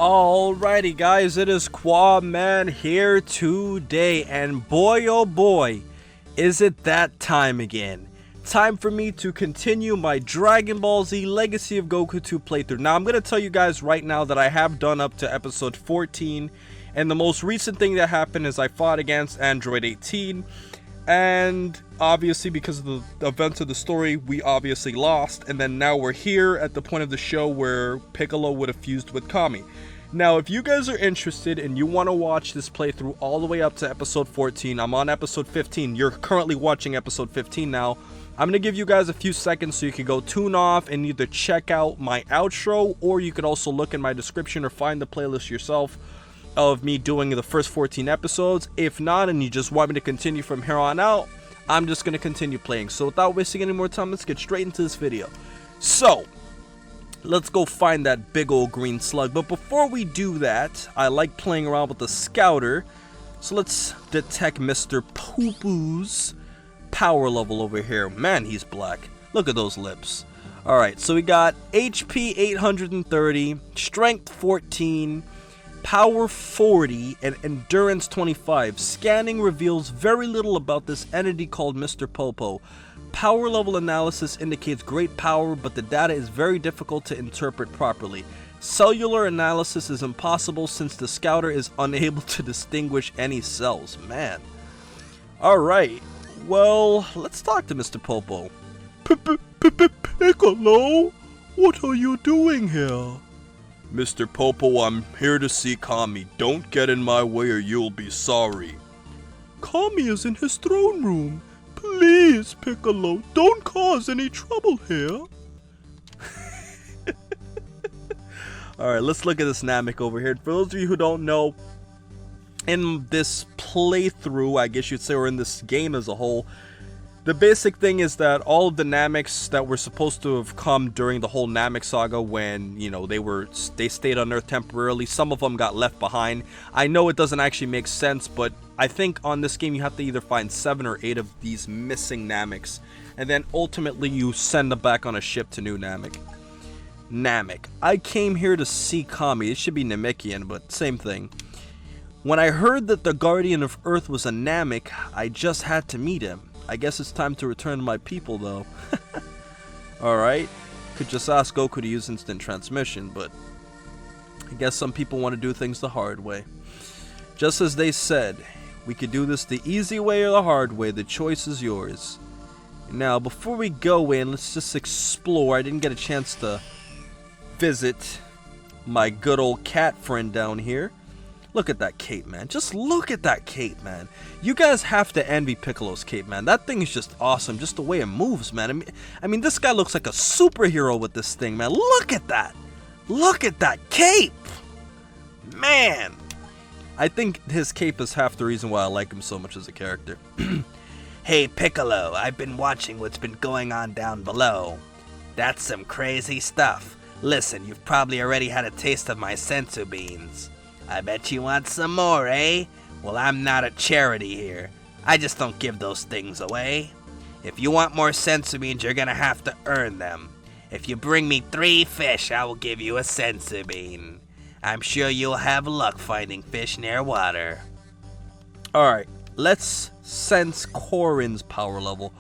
Alrighty guys, it is Qaaman here today, and boy oh boy, is it that time again. Time for me to continue my Dragon Ball Z Legacy of Goku 2 playthrough. Now I'm going to tell you guys right now that I have done up to episode 14, and the most recent thing that happened is I fought against Android 18, and obviously because of the events of the story, we obviously lost, and then now we're here at the point of the show where Piccolo would have fused with Kami. Now, if you guys are interested and you want to watch this playthrough all the way up to episode 14, I'm on episode 15. You're currently watching episode 15 now. I'm going to give you guys a few seconds so you can go tune off and either check out my outro, or you could also look in my description or find the playlist yourself of me doing the first 14 episodes. If not, and you just want me to continue from here on out, I'm just going to continue playing. So without wasting any more time, let's get straight into this video. So, let's go find that big old green slug. But before we do that, I like playing around with the scouter. So let's detect Mr. Poo-Poo's power level over here. Man, he's black. Look at those lips. Alright, so we got HP 830, Strength 14, Power 40, and Endurance 25. Scanning reveals very little about this entity called Mr. Popo. Power level analysis indicates great power, but the data is very difficult to interpret properly. Cellular analysis is impossible since the scouter is unable to distinguish any cells. Man. Alright, well, let's talk to Mr. Popo. Piccolo, what are you doing here? Mr. Popo, I'm here to see Kami. Don't get in my way or you'll be sorry. Kami is in his throne room. Please, Piccolo, don't cause any trouble here. Alright, let's look at this Namek over here. For those of you who don't know, in this playthrough, I guess you'd say, or in this game as a whole, the basic thing is that all of the Nameks that were supposed to have come during the whole Namek saga when, you know, they stayed on Earth temporarily, some of them got left behind. I know it doesn't actually make sense, but I think on this game you have to either find 7 or 8 of these missing Nameks, and then ultimately you send them back on a ship to New Namek. Namek. I came here to see Kami. It should be Namekian, but same thing. When I heard that the Guardian of Earth was a Namek, I just had to meet him. I guess it's time to return to my people, though. Alright. Could just ask Goku to use instant transmission, but I guess some people want to do things the hard way. Just as they said, we could do this the easy way or the hard way. The choice is yours. Now, before we go in, let's just explore. I didn't get a chance to visit my good old cat friend down here. Look at that cape, man. Just look at that cape, man. You guys have to envy Piccolo's cape, man. That thing is just awesome, just the way it moves, man. I mean, this guy looks like a superhero with this thing, man. Look at that. Look at that cape. Man. I think his cape is half the reason why I like him so much as a character. Hey, Piccolo, I've been watching what's been going on down below. That's some crazy stuff. Listen, you've probably already had a taste of my senzu beans. I bet you want some more, eh? Well, I'm not a charity here. I just don't give those things away. If you want more senzu beans, you're gonna have to earn them. If you bring me 3 fish, I will give you a senzu bean. I'm sure you'll have luck finding fish near water. Alright, let's sense Korin's power level.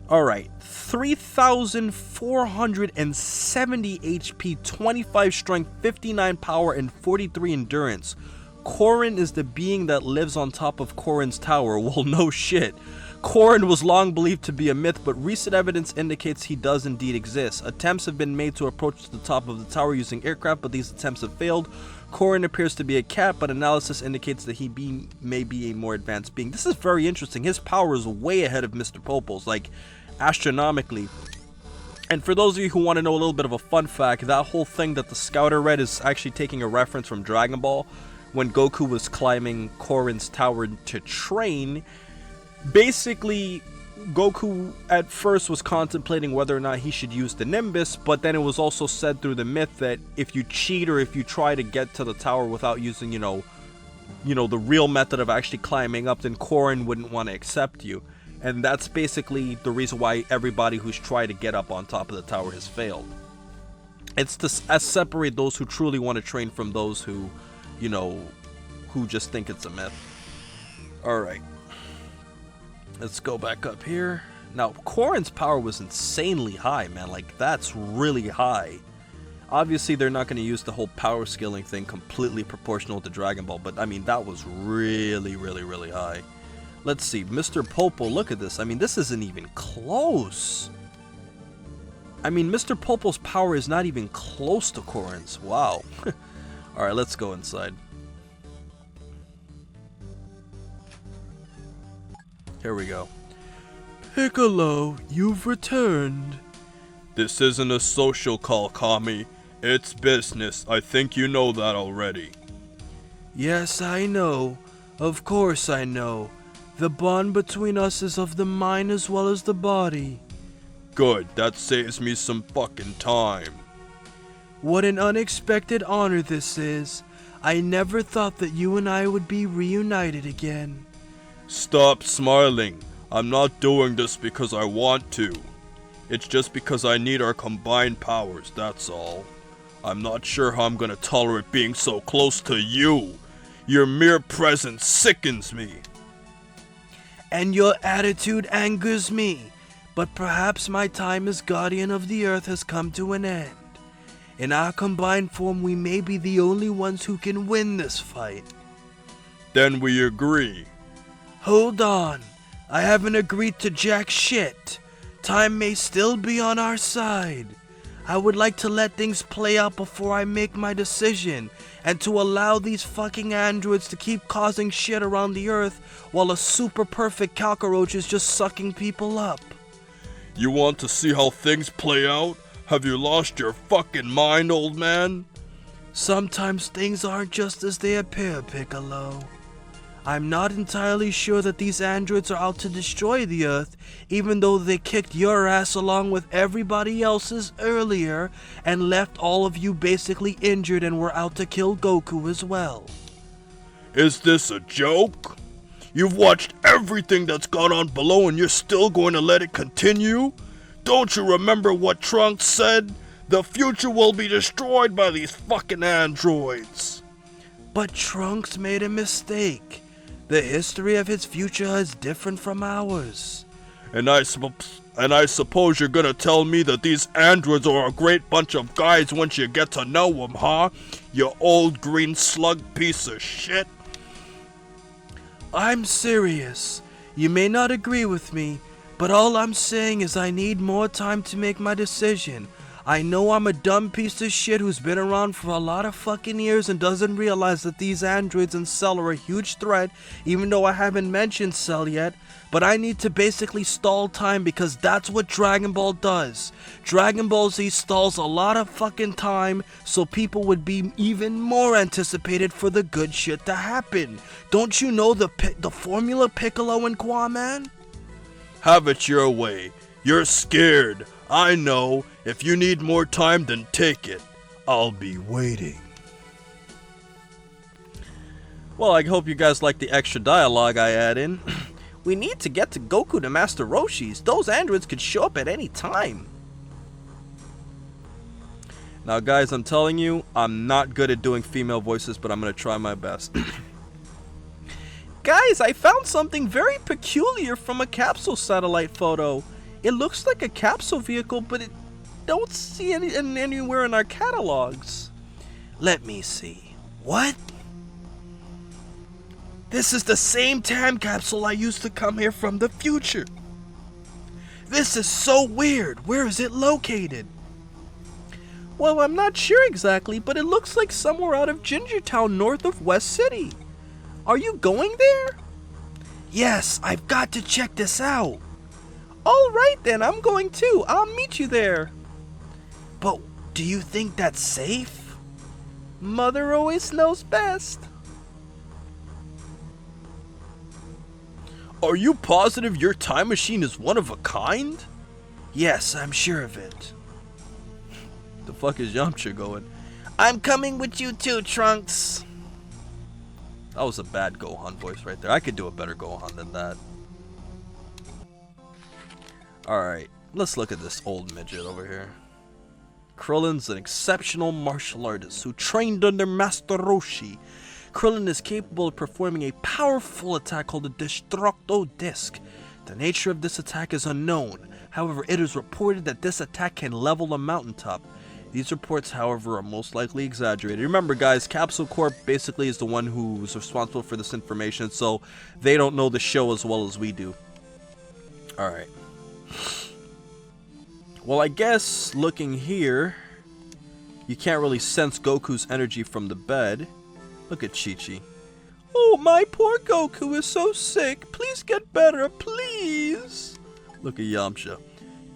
Alright, 3,470 HP, 25 strength, 59 power, and 43 endurance. Qaaman is the being that lives on top of Korin's tower. Well, no shit. Qaaman was long believed to be a myth, but recent evidence indicates he does indeed exist. Attempts have been made to approach the top of the tower using aircraft, but these attempts have failed. Qaaman appears to be a cat, but analysis indicates that he may be a more advanced being. This is very interesting. His power is way ahead of Mr. Popo's, like, astronomically. And for those of you who want to know a little bit of a fun fact, that whole thing that the scouter read is actually taking a reference from Dragon Ball. When Goku was climbing Korin's tower to train, basically Goku at first was contemplating whether or not he should use the Nimbus, but then it was also said through the myth that if you cheat or if you try to get to the tower without using, you know, the real method of actually climbing up, then Qaaman wouldn't want to accept you. And that's basically the reason why everybody who's tried to get up on top of the tower has failed. It's to separate those who truly want to train from those who, you know, who just think it's a myth. Alright. Let's go back up here. Now, Qaaman's power was insanely high, man. Like, that's really high. Obviously, they're not going to use the whole power scaling thing completely proportional to Dragon Ball, but I mean, that was really, really, really high. Let's see, Mr. Popo, look at this. I mean, this isn't even close. I mean, Mr. Popo's power is not even close to Qaaman's. Wow. Alright, let's go inside. Here we go. Piccolo, you've returned. This isn't a social call, Kami. It's business. I think you know that already. Yes, I know. Of course I know. The bond between us is of the mind as well as the body. Good, that saves me some fucking time. What an unexpected honor this is. I never thought that you and I would be reunited again. Stop smiling. I'm not doing this because I want to. It's just because I need our combined powers, that's all. I'm not sure how I'm gonna tolerate being so close to you. Your mere presence sickens me. And your attitude angers me. But perhaps my time as guardian of the earth has come to an end. In our combined form, we may be the only ones who can win this fight. Then we agree. Hold on. I haven't agreed to jack shit. Time may still be on our side. I would like to let things play out before I make my decision, and to allow these fucking androids to keep causing shit around the earth while a super perfect cockroach is just sucking people up. You want to see how things play out? Have you lost your fucking mind, old man? Sometimes things aren't just as they appear, Piccolo. I'm not entirely sure that these androids are out to destroy the Earth, even though they kicked your ass along with everybody else's earlier and left all of you basically injured and were out to kill Goku as well. Is this a joke? You've watched everything that's gone on below and you're still going to let it continue? Don't you remember what Trunks said? The future will be destroyed by these fucking androids. But Trunks made a mistake. The history of his future is different from ours. And I suppose you're gonna tell me that these androids are a great bunch of guys once you get to know them, huh? You old green slug piece of shit. I'm serious. You may not agree with me, but all I'm saying is I need more time to make my decision. I know I'm a dumb piece of shit who's been around for a lot of fucking years and doesn't realize that these androids and Cell are a huge threat, even though I haven't mentioned Cell yet, but I need to basically stall time because that's what Dragon Ball does. Dragon Ball Z stalls a lot of fucking time so people would be even more anticipated for the good shit to happen. Don't you know the formula, Piccolo and Qaaman? Have it your way. You're scared. I know. If you need more time, then take it. I'll be waiting. Well, I hope you guys like the extra dialogue I add in. We need to get to Goku to Master Roshi's. Those androids could show up at any time. Now, guys, I'm telling you, I'm not good at doing female voices, but I'm going to try my best. Guys, I found something very peculiar from a capsule satellite photo. It looks like a capsule vehicle, but it don't see it anywhere in our catalogs. Let me see. What? This is the same time capsule I used to come here from the future. This is so weird. Where is it located? Well, I'm not sure exactly, but it looks like somewhere out of Gingertown, north of West City. Are you going there? Yes, I've got to check this out. All right then, I'm going too. I'll meet you there. But do you think that's safe? Mother always knows best. Are you positive your time machine is one of a kind? Yes, I'm sure of it. The fuck is Yamcha going? I'm coming with you too, Trunks. That was a bad Gohan voice right there. I could do a better Gohan than that. Alright, let's look at this old midget over here. Krillin's an exceptional martial artist who trained under Master Roshi. Krillin is capable of performing a powerful attack called the Destructo Disc. The nature of this attack is unknown. However, it is reported that this attack can level a mountaintop. These reports, however, are most likely exaggerated. Remember, guys, Capsule Corp basically is the one who's responsible for this information, so they don't know the show as well as we do. Alright. Well, I guess, looking here, you can't really sense Goku's energy from the bed. Look at Chi-Chi. Oh, my poor Goku is so sick. Please get better, please. Look at Yamcha.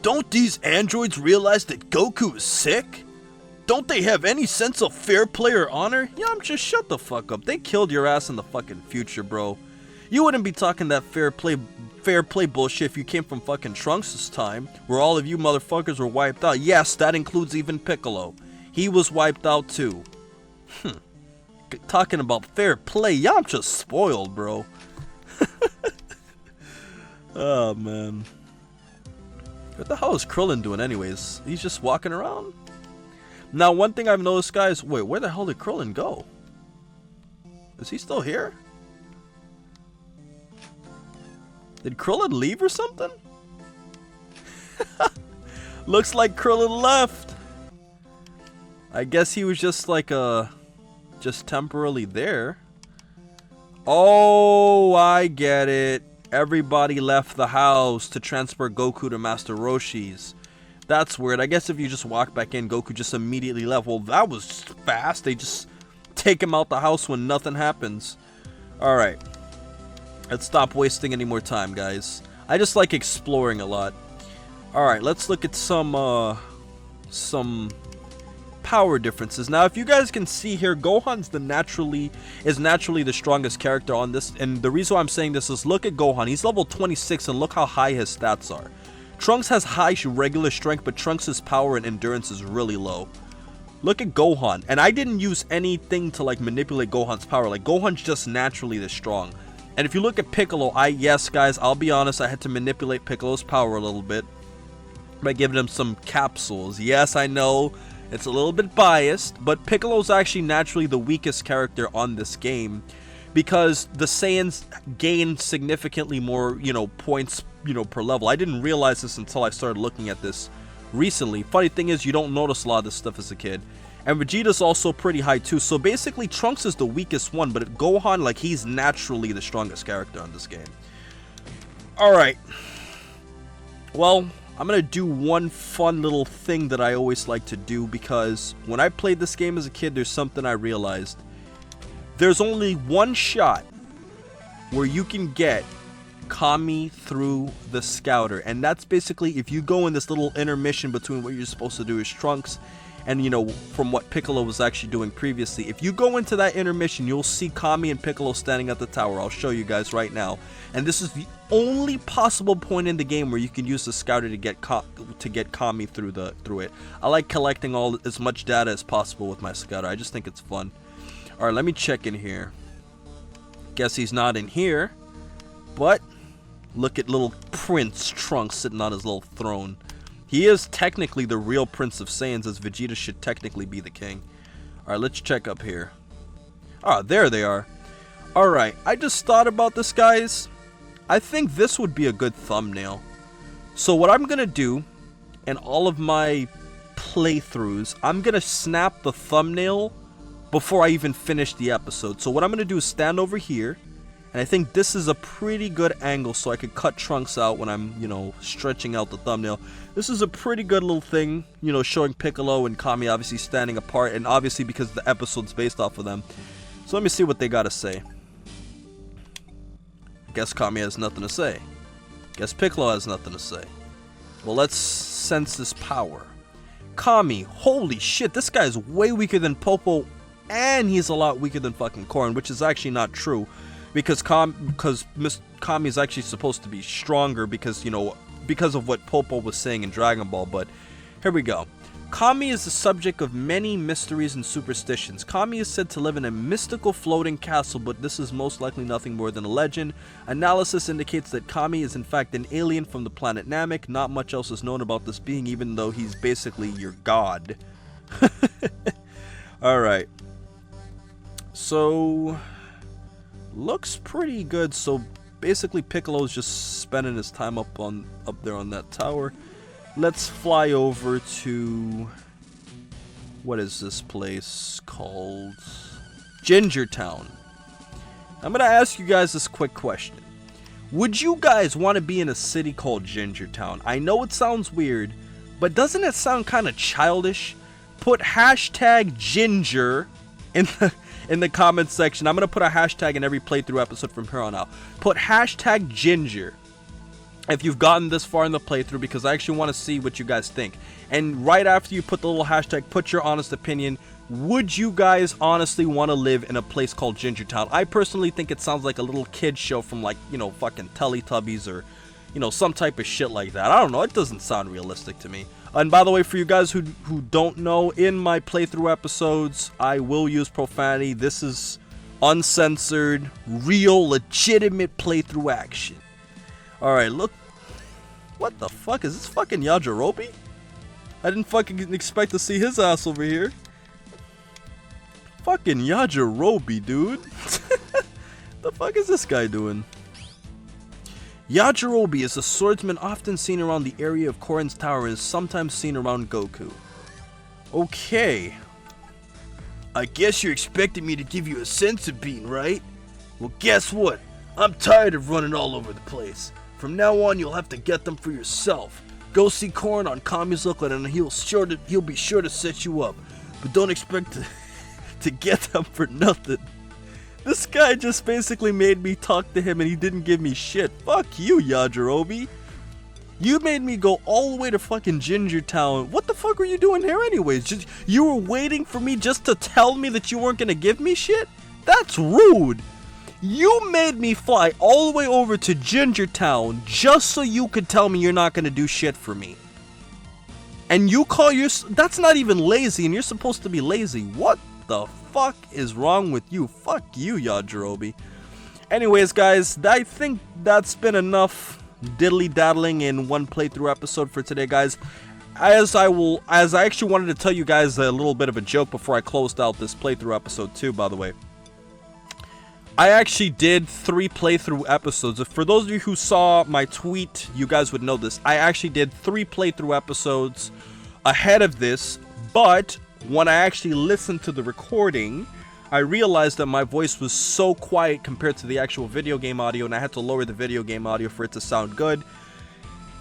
Don't these androids realize that Goku is sick? Don't they have any sense of fair play or honor? Yamcha, shut the fuck up. They killed your ass in the fucking future, bro. You wouldn't be talking that fair play bullshit if you came from fucking Trunks' time, where all of you motherfuckers were wiped out. Yes, that includes even Piccolo. He was wiped out too. Talking about fair play, Yamcha's spoiled, bro. Oh, man. What the hell is Krillin doing anyways? He's just walking around? Now, one thing I've noticed, guys... Wait, where the hell did Krillin go? Is he still here? Did Krillin leave or something? Looks like Krillin left. I guess he was just like just temporarily there. Oh, I get it. Everybody left the house to transfer Goku to Master Roshi's. That's weird. I guess if you just walk back in, Goku just immediately left. Well, that was fast. They just take him out the house when nothing happens. Alright. Let's stop wasting any more time, guys. I just like exploring a lot. Alright, let's look at some power differences. Now, if you guys can see here, Gohan's is naturally the strongest character on this, and the reason why I'm saying this is look at Gohan. He's level 26 and look how high his stats are. Trunks has high regular strength, but Trunks' power and endurance is really low. Look at Gohan, and I didn't use anything to like manipulate Gohan's power. Like, Gohan's just naturally this strong. And if you look at Piccolo, yes guys, I'll be honest, I had to manipulate Piccolo's power a little bit by giving him some capsules. Yes, I know it's a little bit biased, but Piccolo's actually naturally the weakest character on this game because the Saiyans gain significantly more, points, per level. I didn't realize this until I started looking at this recently. Funny thing is, you don't notice a lot of this stuff as a kid. And Vegeta's also pretty high too. So basically, Trunks is the weakest one, but Gohan, like, he's naturally the strongest character on this game. Alright. Well, I'm going to do one fun little thing that I always like to do, because when I played this game as a kid, there's something I realized. There's only one shot where you can get Kami through the scouter, and that's basically if you go in this little intermission between what you're supposed to do as Trunks and, from what Piccolo was actually doing previously. If you go into that intermission, you'll see Kami and Piccolo standing at the tower. I'll show you guys right now. And this is the only possible point in the game where you can use the scouter to get Kami through it. I like collecting as much data as possible with my scouter. I just think it's fun. Alright, let me check in here. Guess he's not in here. But look at little Prince Trunks sitting on his little throne. He is technically the real Prince of Saiyans, as Vegeta should technically be the king. Alright, let's check up here. Ah, there they are. Alright, I just thought about this, guys. I think this would be a good thumbnail. So what I'm going to do in all of my playthroughs, I'm going to snap the thumbnail before I even finish the episode. So what I'm going to do is stand over here. And I think this is a pretty good angle so I could cut Trunks out when I'm, stretching out the thumbnail. This is a pretty good little thing, showing Piccolo and Kami obviously standing apart. And obviously because the episode's based off of them. So let me see what they got to say. Guess Kami has nothing to say. Guess Piccolo has nothing to say. Well, let's sense his power. Kami, holy shit, this guy's way weaker than Popo. And he's a lot weaker than fucking Korin, which is actually not true. Because Kami is actually supposed to be stronger because, because of what Popo was saying in Dragon Ball. But here we go. Kami is the subject of many mysteries and superstitions. Kami is said to live in a mystical floating castle, but this is most likely nothing more than a legend. Analysis indicates that Kami is in fact an alien from the planet Namek. Not much else is known about this being, even though he's basically your god. Alright. So, looks pretty good. So basically Piccolo's just spending his time up there on that tower. Let's fly over to, what is this place called? Ginger Town. I'm gonna ask you guys this quick question. Would you guys want to be in a city called Ginger Town? I know it sounds weird, but doesn't it sound kind of childish? Put hashtag ginger in the comments section. I'm gonna put a hashtag in every playthrough episode from here on out. Put hashtag ginger if you've gotten this far in the playthrough, because I actually want to see what you guys think. And right after you put the little hashtag, put your honest opinion. Would you guys honestly want to live in a place called Ginger Town? I personally think it sounds like a little kid show from, like, you know, fucking Teletubbies or, you know, some type of shit like that. I don't know, it doesn't sound realistic to me. And by the way, for you guys who don't know, in my playthrough episodes, I will use profanity. This is uncensored, real, legitimate playthrough action. Alright, look. What the fuck? Is this fucking Yajirobe? I didn't fucking expect to see his ass over here. Fucking Yajirobe, dude. The fuck is this guy doing? Yajirobe is a swordsman often seen around the area of Korin's Tower and is sometimes seen around Goku. Okay. I guess you're expecting me to give you a senzu bean, right? Well, guess what? I'm tired of running all over the place. From now on, you'll have to get them for yourself. Go see Korin on Kami's Lookout and he'll be sure to set you up. But don't expect to get them for nothing. This guy just basically made me talk to him and he didn't give me shit. Fuck you, Yajirobe. You made me go all the way to fucking Ginger Town. What the fuck were you doing here anyways? You were waiting for me just to tell me that you weren't gonna give me shit? That's rude. You made me fly all the way over to Ginger Town just so you could tell me you're not gonna do shit for me. And you call that's not even lazy, and you're supposed to be lazy. What the fuck is wrong with you? Fuck you, Yajirobe. Anyways, guys, I think that's been enough diddly daddling in one playthrough episode for today, guys. As I actually wanted to tell you guys a little bit of a joke before I closed out this playthrough episode too, by the way. I actually did 3 playthrough episodes. For those of you who saw my tweet, you guys would know this. I actually did 3 playthrough episodes ahead of this, but when I actually listened to the recording, I realized that my voice was so quiet compared to the actual video game audio, and I had to lower the video game audio for it to sound good.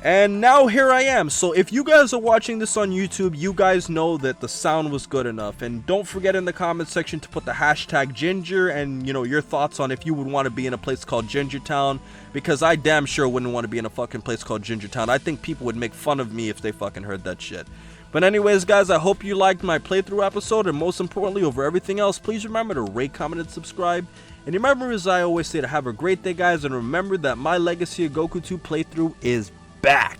And now here I am. So if you guys are watching this on YouTube, you guys know that the sound was good enough. And don't forget in the comment section to put the hashtag ginger and, you know, your thoughts on if you would want to be in a place called Ginger Town, because I damn sure wouldn't want to be in a fucking place called Ginger Town. I think people would make fun of me if they fucking heard that shit. But anyways, guys, I hope you liked my playthrough episode, and most importantly, over everything else, please remember to rate, comment, and subscribe. And remember, as I always say, to have a great day, guys, and remember that my Legacy of Goku 2 playthrough is back.